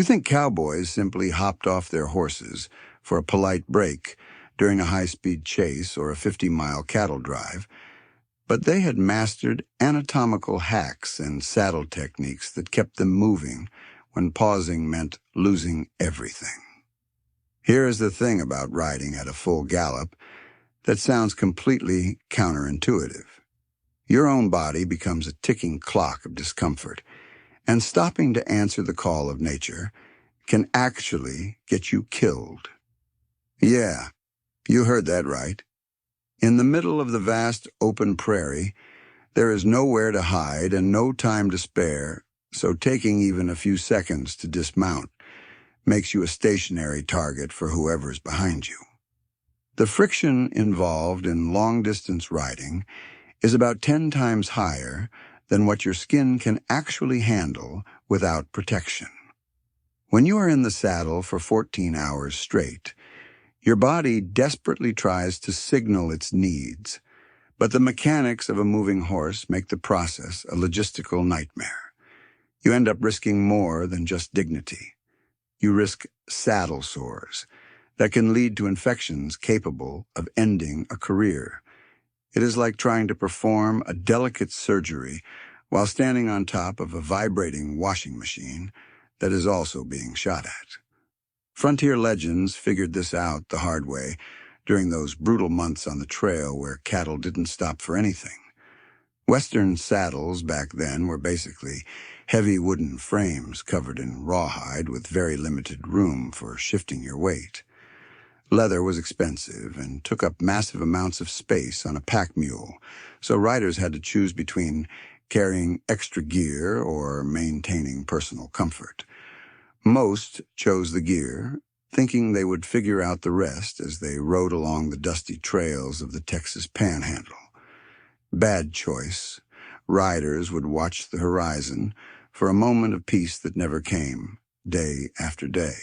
think cowboys simply hopped off their horses for a polite break during a high-speed chase or a 50-mile cattle drive, but they had mastered anatomical hacks and saddle techniques that kept them moving when pausing meant losing everything. Here is the thing about riding at a full gallop that sounds completely counterintuitive. Your own body becomes a ticking clock of discomfort, and stopping to answer the call of nature can actually get you killed. Yeah, you heard that right. In the middle of the vast open prairie, there is nowhere to hide and no time to spare, so taking even a few seconds to dismount makes you a stationary target for whoever's behind you. The friction involved in long-distance riding is about 10 times higher than what your skin can actually handle without protection. When you are in the saddle for 14 hours straight, your body desperately tries to signal its needs, but the mechanics of a moving horse make the process a logistical nightmare. You end up risking more than just dignity. You risk saddle sores that can lead to infections capable of ending a career. It is like trying to perform a delicate surgery while standing on top of a vibrating washing machine that is also being shot at. Frontier legends figured this out the hard way during those brutal months on the trail where cattle didn't stop for anything. Western saddles back then were basically heavy wooden frames covered in rawhide with very limited room for shifting your weight. Leather was expensive and took up massive amounts of space on a pack mule, so riders had to choose between carrying extra gear or maintaining personal comfort. Most chose the gear, thinking they would figure out the rest as they rode along the dusty trails of the Texas Panhandle. Bad choice. Riders would watch the horizon for a moment of peace that never came, day after day.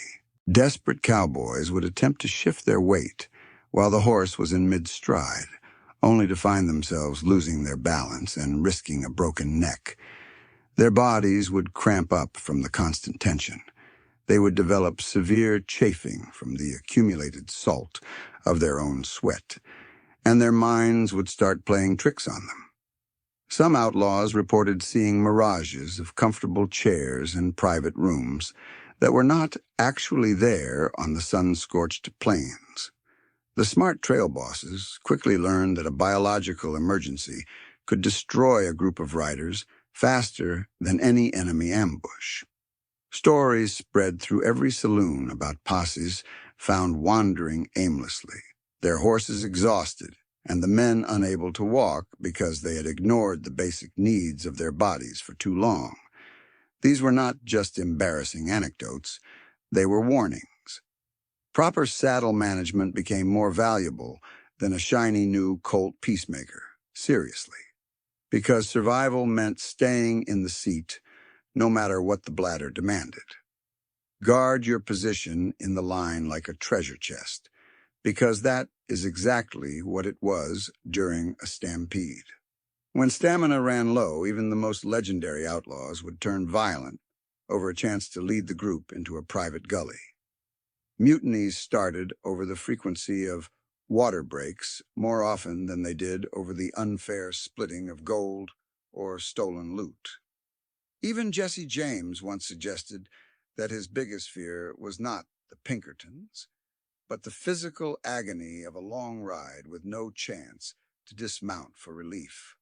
Desperate cowboys would attempt to shift their weight while the horse was in mid-stride, only to find themselves losing their balance and risking a broken neck. Their bodies would cramp up from the constant tension. They would develop severe chafing from the accumulated salt of their own sweat, and their minds would start playing tricks on them. Some outlaws reported seeing mirages of comfortable chairs and private rooms that were not actually there on the sun-scorched plains. The smart trail bosses quickly learned that a biological emergency could destroy a group of riders faster than any enemy ambush. Stories spread through every saloon about posses found wandering aimlessly, their horses exhausted, and the men unable to walk because they had ignored the basic needs of their bodies for too long. These were not just embarrassing anecdotes, they were warnings. Proper saddle management became more valuable than a shiny new Colt Peacemaker, seriously, because survival meant staying in the seat no matter what the bladder demanded. Guard your position in the line like a treasure chest, because that is exactly what it was during a stampede. When stamina ran low, even the most legendary outlaws would turn violent over a chance to lead the group into a private gully. Mutinies started over the frequency of water breaks more often than they did over the unfair splitting of gold or stolen loot. Even Jesse James once suggested that his biggest fear was not the Pinkertons, but the physical agony of a long ride with no chance to dismount for relief.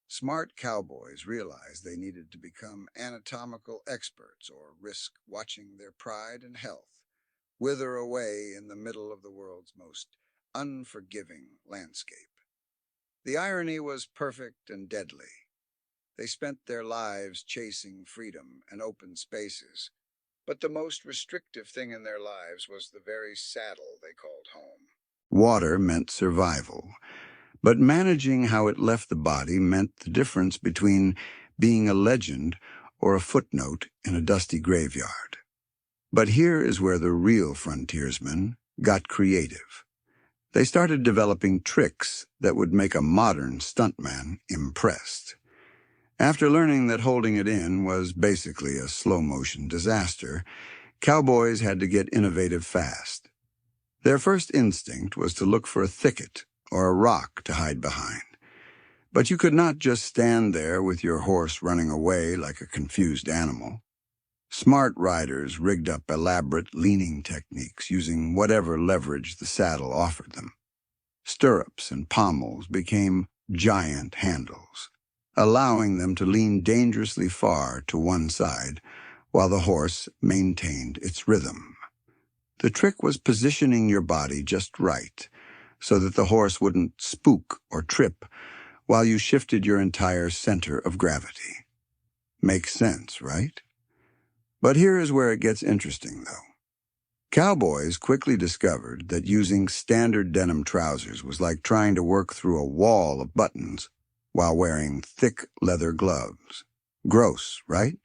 Smart cowboys realized they needed to become anatomical experts or risk watching their pride and health wither away in the middle of the world's most unforgiving landscape. The irony was perfect and deadly. They spent their lives chasing freedom and open spaces, but the most restrictive thing in their lives was the very saddle they called home. Water meant survival, but managing how it left the body meant the difference between being a legend or a footnote in a dusty graveyard. But here is where the real frontiersmen got creative. They started developing tricks that would make a modern stuntman impressed. After learning that holding it in was basically a slow-motion disaster, Cowboys had to get innovative fast. Their first instinct was to look for a thicket or a rock to hide behind. But you could not just stand there with your horse running away like a confused animal. Smart riders rigged up elaborate leaning techniques using whatever leverage the saddle offered them. Stirrups and pommels became giant handles, allowing them to lean dangerously far to one side while the horse maintained its rhythm. The trick was positioning your body just right so that the horse wouldn't spook or trip while you shifted your entire center of gravity. Makes sense, right? But here is where it gets interesting, though. Cowboys quickly discovered that using standard denim trousers was like trying to work through a wall of buttons while wearing thick leather gloves. Gross, right?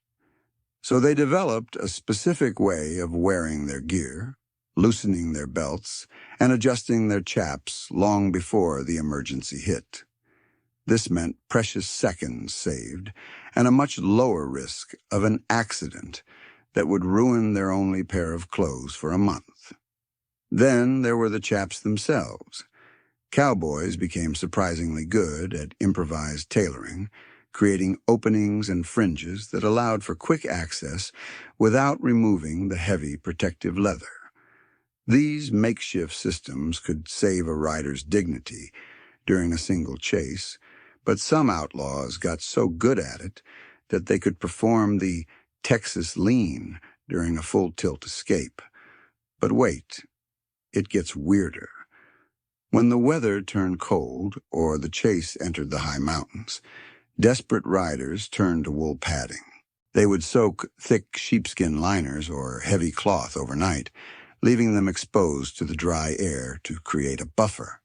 So they developed a specific way of wearing their gear, loosening their belts, and adjusting their chaps long before the emergency hit. This meant precious seconds saved and a much lower risk of an accident that would ruin their only pair of clothes for a month. Then there were the chaps themselves. Cowboys became surprisingly good at improvised tailoring, creating openings and fringes that allowed for quick access without removing the heavy protective leather. These makeshift systems could save a rider's dignity during a single chase, but some outlaws got so good at it that they could perform the Texas lean during a full tilt escape. But wait, it gets weirder. When the weather turned cold or the chase entered the high mountains, desperate riders turned to wool padding. They would soak thick sheepskin liners or heavy cloth overnight, leaving them exposed to the dry air to create a buffer.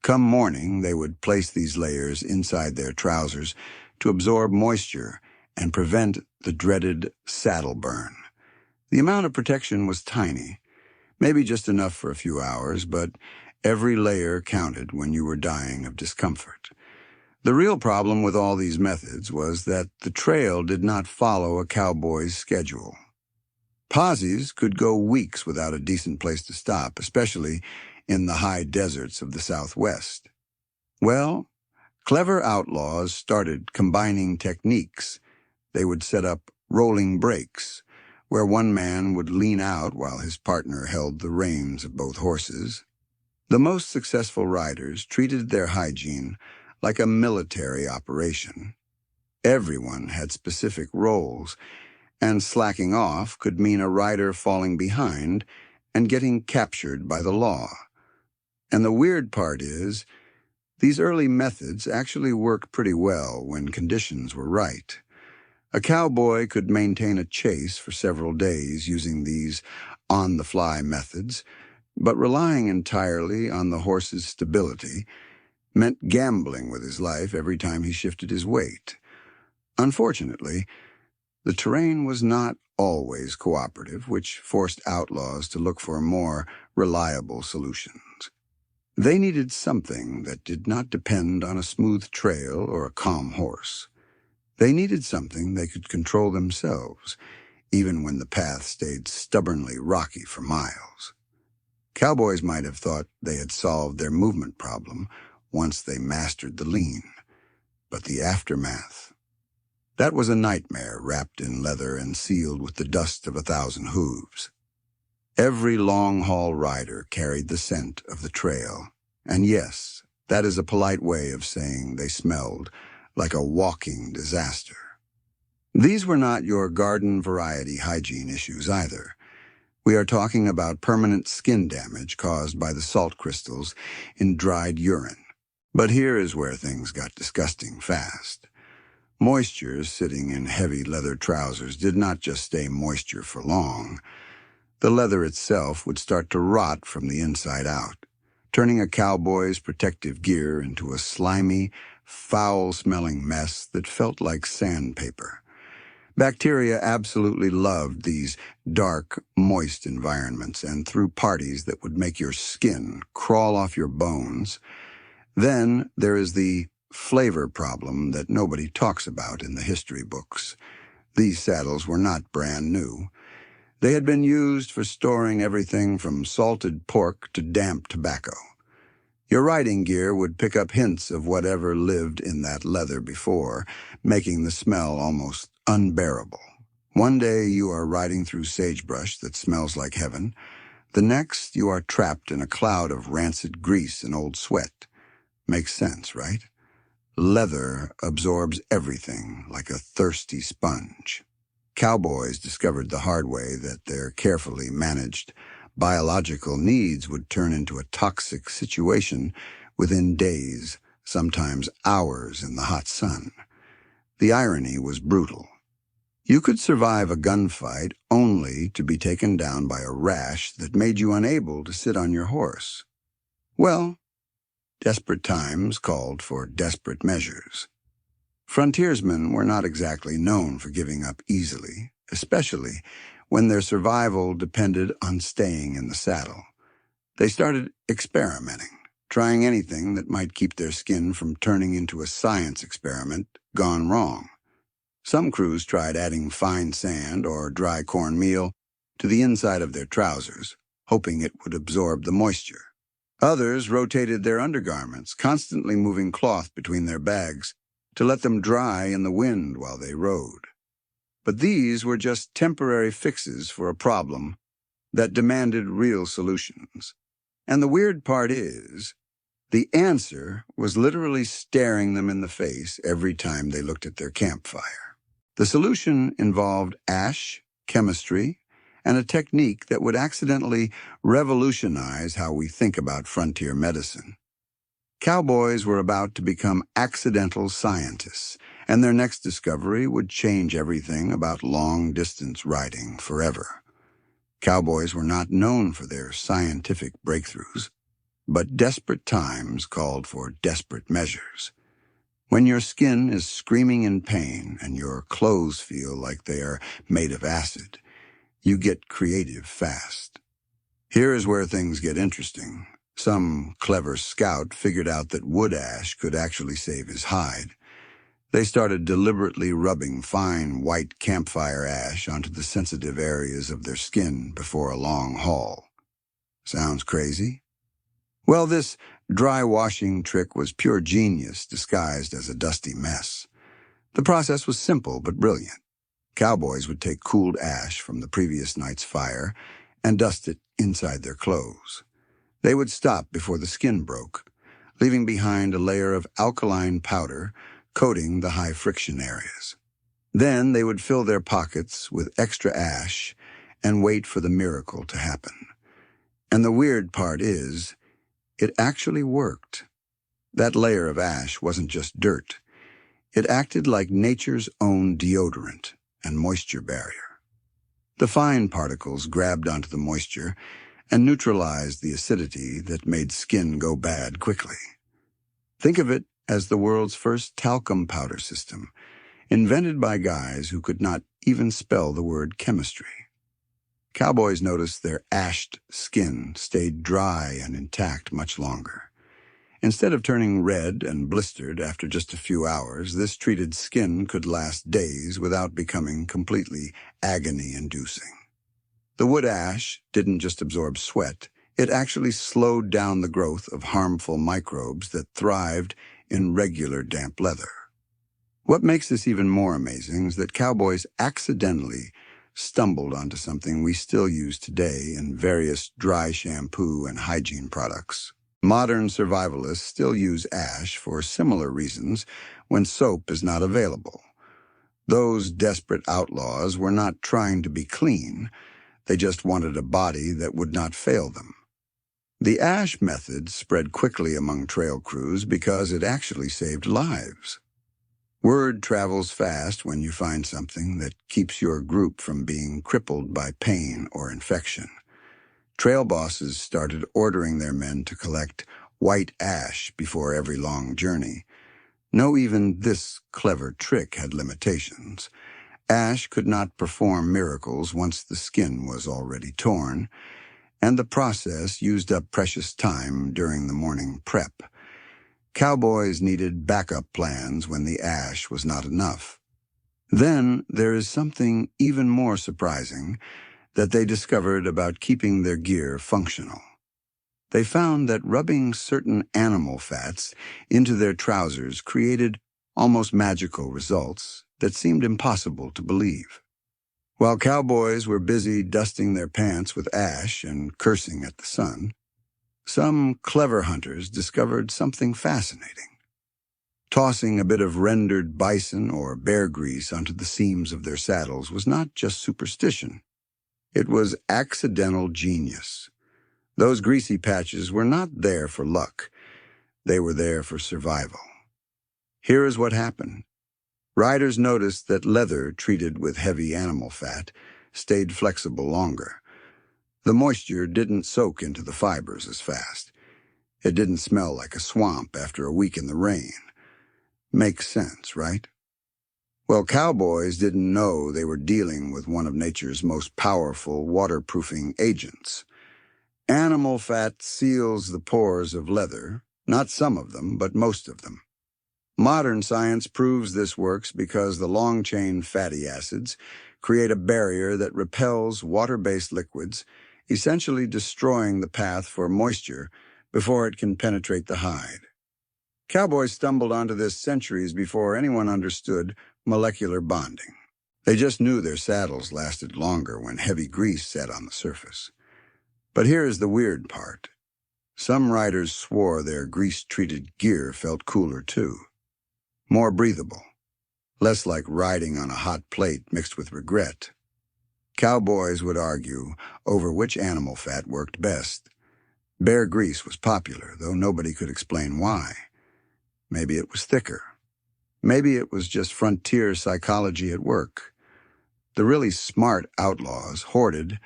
Come morning, they would place these layers inside their trousers to absorb moisture and prevent the dreaded saddle burn. The amount of protection was tiny, maybe just enough for a few hours, but every layer counted when you were dying of discomfort. The real problem with all these methods was that the trail did not follow a cowboy's schedule. Posses could go weeks without a decent place to stop, especially in the high deserts of the Southwest. Well, clever outlaws started combining techniques. They would set up rolling breaks, where one man would lean out while his partner held the reins of both horses. The most successful riders treated their hygiene like a military operation. Everyone had specific roles, and slacking off could mean a rider falling behind and getting captured by the law. And the weird part is, these early methods actually worked pretty well when conditions were right. A cowboy could maintain a chase for several days using these on-the-fly methods, but relying entirely on the horse's stability meant gambling with his life every time he shifted his weight. Unfortunately, the terrain was not always cooperative, which forced outlaws to look for more reliable solutions. They needed something that did not depend on a smooth trail or a calm horse. They needed something they could control themselves, even when the path stayed stubbornly rocky for miles. Cowboys might have thought they had solved their movement problem once they mastered the lean, but the aftermath. That was a nightmare wrapped in leather and sealed with the dust of 1,000 hooves. Every long-haul rider carried the scent of the trail, and yes, that is a polite way of saying they smelled like a walking disaster. These were not your garden variety hygiene issues either. We are talking about permanent skin damage caused by the salt crystals in dried urine. But here is where things got disgusting fast. Moisture sitting in heavy leather trousers did not just stay moisture for long. The leather itself would start to rot from the inside out, turning a cowboy's protective gear into a slimy, foul-smelling mess that felt like sandpaper. Bacteria absolutely loved these dark, moist environments and threw parties that would make your skin crawl off your bones. Then there is the flavor problem that nobody talks about in the history books. These saddles were not brand new. They had been used for storing everything from salted pork to damp tobacco. Your riding gear would pick up hints of whatever lived in that leather before, making the smell almost unbearable. One day you are riding through sagebrush that smells like heaven. The next you are trapped in a cloud of rancid grease and old sweat. Makes sense, right? Leather absorbs everything like a thirsty sponge. Cowboys discovered the hard way that their carefully managed biological needs would turn into a toxic situation within days, sometimes hours in the hot sun. The irony was brutal. You could survive a gunfight only to be taken down by a rash that made you unable to sit on your horse. Well, desperate times called for desperate measures. Frontiersmen were not exactly known for giving up easily, especially when their survival depended on staying in the saddle. They started experimenting, trying anything that might keep their skin from turning into a science experiment gone wrong. Some crews tried adding fine sand or dry cornmeal to the inside of their trousers, hoping it would absorb the moisture. Others rotated their undergarments, constantly moving cloth between their bags to let them dry in the wind while they rode. But these were just temporary fixes for a problem that demanded real solutions. And the weird part is, the answer was literally staring them in the face every time they looked at their campfire. The solution involved ash, chemistry, and a technique that would accidentally revolutionize how we think about frontier medicine. Cowboys were about to become accidental scientists, and their next discovery would change everything about long-distance riding forever. Cowboys were not known for their scientific breakthroughs, but desperate times called for desperate measures. When your skin is screaming in pain and your clothes feel like they are made of acid, you get creative fast. Here is where things get interesting. Some clever scout figured out that wood ash could actually save his hide. They started deliberately rubbing fine white campfire ash onto the sensitive areas of their skin before a long haul. Sounds crazy? Well, this dry washing trick was pure genius disguised as a dusty mess. The process was simple but brilliant. Cowboys would take cooled ash from the previous night's fire and dust it inside their clothes. They would stop before the skin broke, leaving behind a layer of alkaline powder coating the high-friction areas. Then they would fill their pockets with extra ash and wait for the miracle to happen. And the weird part is, it actually worked. That layer of ash wasn't just dirt. It acted like nature's own deodorant and moisture barrier. The fine particles grabbed onto the moisture and neutralized the acidity that made skin go bad quickly. Think of it as the world's first talcum powder system, invented by guys who could not even spell the word chemistry. Cowboys noticed their ashed skin stayed dry and intact much longer. Instead of turning red and blistered after just a few hours, this treated skin could last days without becoming completely agony-inducing. The wood ash didn't just absorb sweat, it actually slowed down the growth of harmful microbes that thrived in regular damp leather. What makes this even more amazing is that cowboys accidentally stumbled onto something we still use today in various dry shampoo and hygiene products. Modern survivalists still use ash for similar reasons when soap is not available. Those desperate outlaws were not trying to be clean. They just wanted a body that would not fail them. The ash method spread quickly among trail crews because it actually saved lives. Word travels fast when you find something that keeps your group from being crippled by pain or infection. Trail bosses started ordering their men to collect white ash before every long journey. No, even this clever trick had limitations. Ash could not perform miracles once the skin was already torn, and the process used up precious time during the morning prep. Cowboys needed backup plans when the ash was not enough. Then there is something even more surprising. that they discovered about keeping their gear functional. They found that rubbing certain animal fats into their trousers created almost magical results that seemed impossible to believe. While cowboys were busy dusting their pants with ash and cursing at the sun, some clever hunters discovered something fascinating. Tossing a bit of rendered bison or bear grease onto the seams of their saddles was not just superstition. It was accidental genius. Those greasy patches were not there for luck. They were there for survival. Here is what happened. Riders noticed that leather treated with heavy animal fat stayed flexible longer. The moisture didn't soak into the fibers as fast. It didn't smell like a swamp after a week in the rain. Makes sense, right? Well, cowboys didn't know they were dealing with one of nature's most powerful waterproofing agents. Animal fat seals the pores of leather, not some of them, but most of them. Modern science proves this works because the long-chain fatty acids create a barrier that repels water-based liquids, essentially destroying the path for moisture before it can penetrate the hide. Cowboys stumbled onto this centuries before anyone understood molecular bonding. They just knew their saddles lasted longer when heavy grease sat on the surface. But here is the weird part. Some riders swore their grease-treated gear felt cooler too. More breathable. Less like riding on a hot plate mixed with regret. Cowboys would argue over which animal fat worked best. Bear grease was popular, though nobody could explain why. Maybe it was thicker. Maybe it was just frontier psychology at work. The really smart outlaws hoarded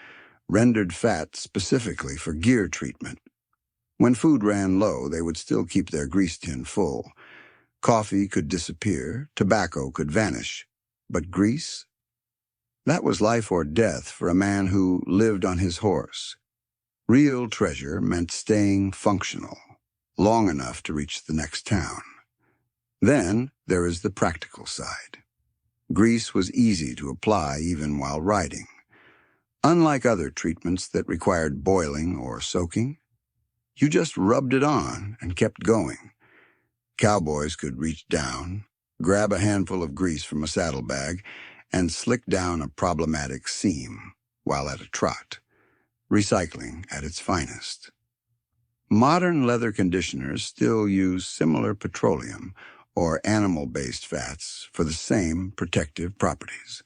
rendered fat specifically for gear treatment. When food ran low, they would still keep their grease tin full. Coffee could disappear, tobacco could vanish. But grease? That was life or death for a man who lived on his horse. Real treasure meant staying functional, long enough to reach the next town. Then there is the practical side. Grease was easy to apply even while riding. Unlike other treatments that required boiling or soaking, you just rubbed it on and kept going. Cowboys could reach down, grab a handful of grease from a saddlebag, and slick down a problematic seam while at a trot, recycling at its finest. Modern leather conditioners still use similar petroleum or animal-based fats for the same protective properties.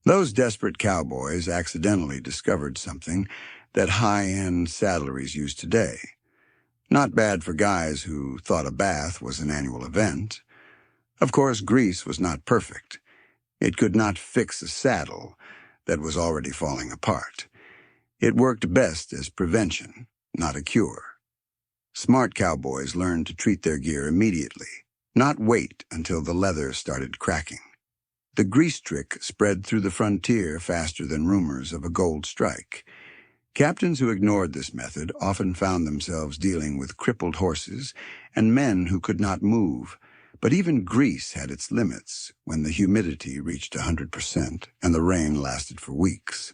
Those desperate cowboys accidentally discovered something that high-end saddleries use today. Not bad for guys who thought a bath was an annual event. Of course, grease was not perfect. It could not fix a saddle that was already falling apart. It worked best as prevention, not a cure. Smart cowboys learned to treat their gear immediately, not wait until the leather started cracking. The grease trick spread through the frontier faster than rumors of a gold strike. Captains who ignored this method often found themselves dealing with crippled horses and men who could not move. But even grease had its limits when the humidity reached 100% and the rain lasted for weeks.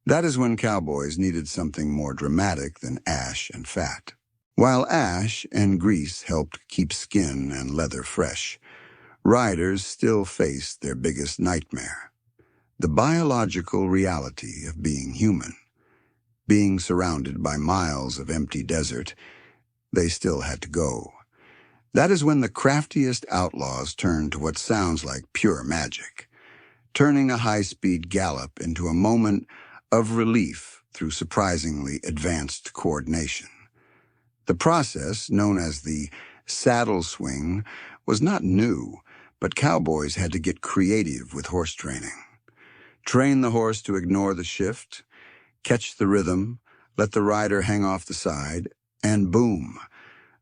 That is when cowboys needed something more dramatic than ash and fat. While ash and grease helped keep skin and leather fresh, riders still faced their biggest nightmare, the biological reality of being human. Being surrounded by miles of empty desert, they still had to go. That is when the craftiest outlaws turned to what sounds like pure magic, turning a high-speed gallop into a moment of relief through surprisingly advanced coordination. The process, known as the saddle swing, was not new, but cowboys had to get creative with horse training. Train the horse to ignore the shift, catch the rhythm, let the rider hang off the side, and boom!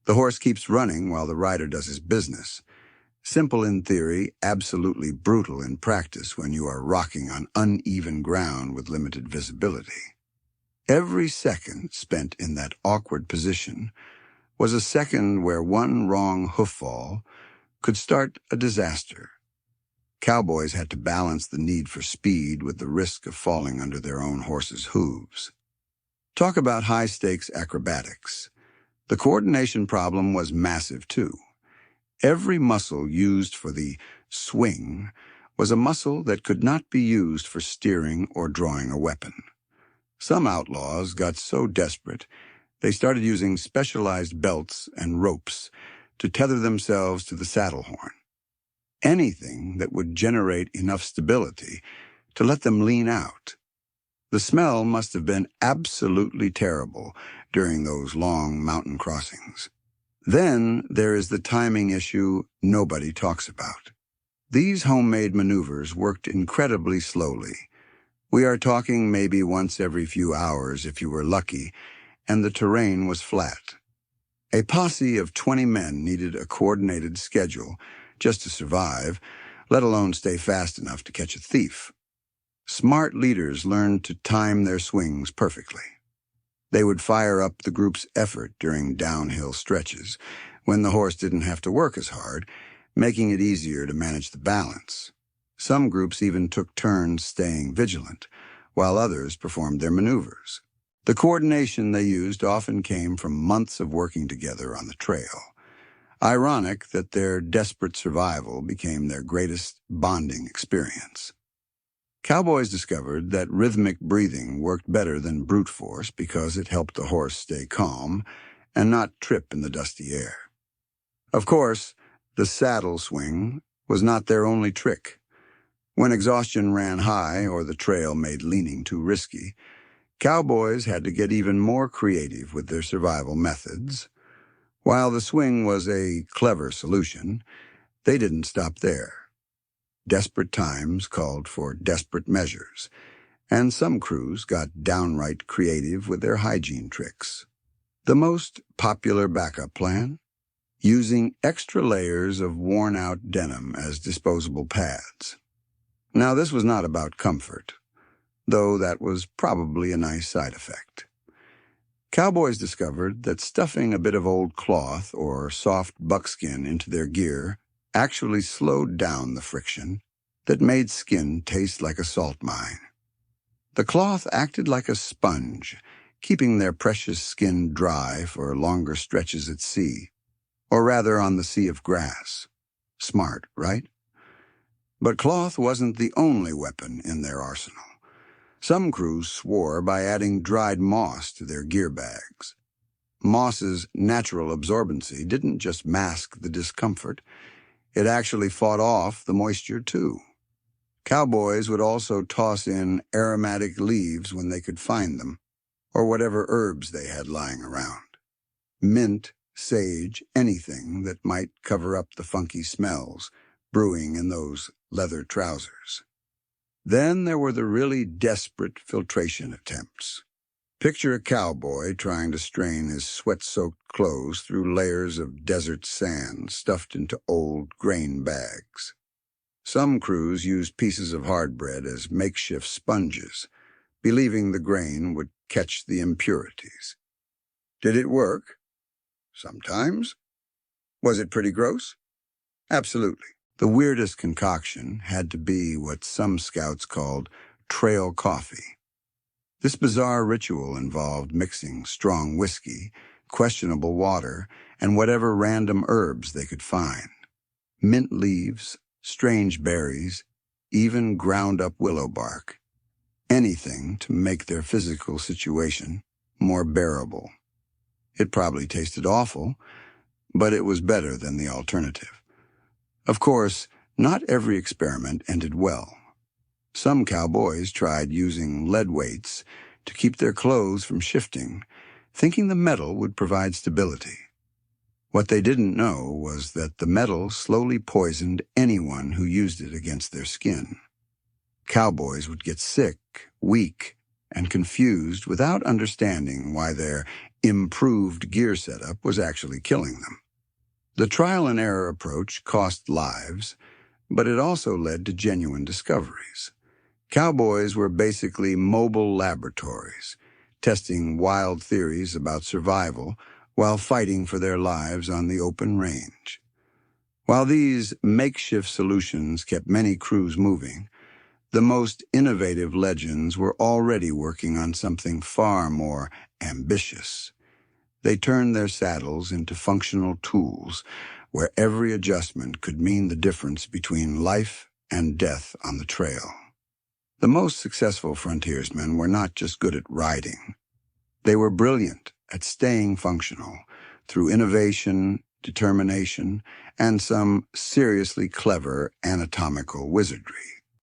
The horse keeps running while the rider does his business. Simple in theory, absolutely brutal in practice when you are rocking on uneven ground with limited visibility. Every second spent in that awkward position was a second where one wrong hoof fall could start a disaster. Cowboys had to balance the need for speed with the risk of falling under their own horses' hooves. Talk about high-stakes acrobatics. The coordination problem was massive, too. Every muscle used for the swing was a muscle that could not be used for steering or drawing a weapon. Some outlaws got so desperate, they started using specialized belts and ropes to tether themselves to the saddle horn. Anything that would generate enough stability to let them lean out. The smell must have been absolutely terrible during those long mountain crossings. Then there is the timing issue nobody talks about. These homemade maneuvers worked incredibly slowly. We are talking maybe once every few hours if you were lucky, and the terrain was flat. A posse of 20 men needed a coordinated schedule just to survive, let alone stay fast enough to catch a thief. Smart leaders learned to time their swings perfectly. They would fire up the group's effort during downhill stretches, when the horse didn't have to work as hard, making it easier to manage the balance. Some groups even took turns staying vigilant, while others performed their maneuvers. The coordination they used often came from months of working together on the trail. Ironic that their desperate survival became their greatest bonding experience. Cowboys discovered that rhythmic breathing worked better than brute force because it helped the horse stay calm and not trip in the dusty air. Of course, the saddle swing was not their only trick. When exhaustion ran high or the trail made leaning too risky, cowboys had to get even more creative with their survival methods. While the swing was a clever solution, they didn't stop there. Desperate times called for desperate measures, and some crews got downright creative with their hygiene tricks. The most popular backup plan? Using extra layers of worn-out denim as disposable pads. Now, this was not about comfort, though that was probably a nice side effect. Cowboys discovered that stuffing a bit of old cloth or soft buckskin into their gear actually slowed down the friction that made skin taste like a salt mine. The cloth acted like a sponge, keeping their precious skin dry for longer stretches at sea, or rather on the sea of grass. Smart, right? But cloth wasn't the only weapon in their arsenal. Some crews swore by adding dried moss to their gear bags. Moss's natural absorbency didn't just mask the discomfort, it actually fought off the moisture too. Cowboys would also toss in aromatic leaves when they could find them, or whatever herbs they had lying around. Mint, sage, anything that might cover up the funky smells brewing in those leather trousers. Then there were the really desperate filtration attempts. Picture a cowboy trying to strain his sweat-soaked clothes through layers of desert sand stuffed into old grain bags. Some crews used pieces of hard bread as makeshift sponges, believing the grain would catch the impurities. Did it work? Sometimes. Was it pretty gross? Absolutely. The weirdest concoction had to be what some scouts called trail coffee. This bizarre ritual involved mixing strong whiskey, questionable water, and whatever random herbs they could find. Mint leaves, strange berries, even ground-up willow bark. Anything to make their physical situation more bearable. It probably tasted awful, but it was better than the alternative. Of course, not every experiment ended well. Some cowboys tried using lead weights to keep their clothes from shifting, thinking the metal would provide stability. What they didn't know was that the metal slowly poisoned anyone who used it against their skin. Cowboys would get sick, weak, and confused without understanding why their improved gear setup was actually killing them. The trial-and-error approach cost lives, but it also led to genuine discoveries. Cowboys were basically mobile laboratories, testing wild theories about survival while fighting for their lives on the open range. While these makeshift solutions kept many crews moving, the most innovative legends were already working on something far more ambitious. They turned their saddles into functional tools where every adjustment could mean the difference between life and death on the trail. The most successful frontiersmen were not just good at riding. They were brilliant at staying functional through innovation, determination, and some seriously clever anatomical wizardry.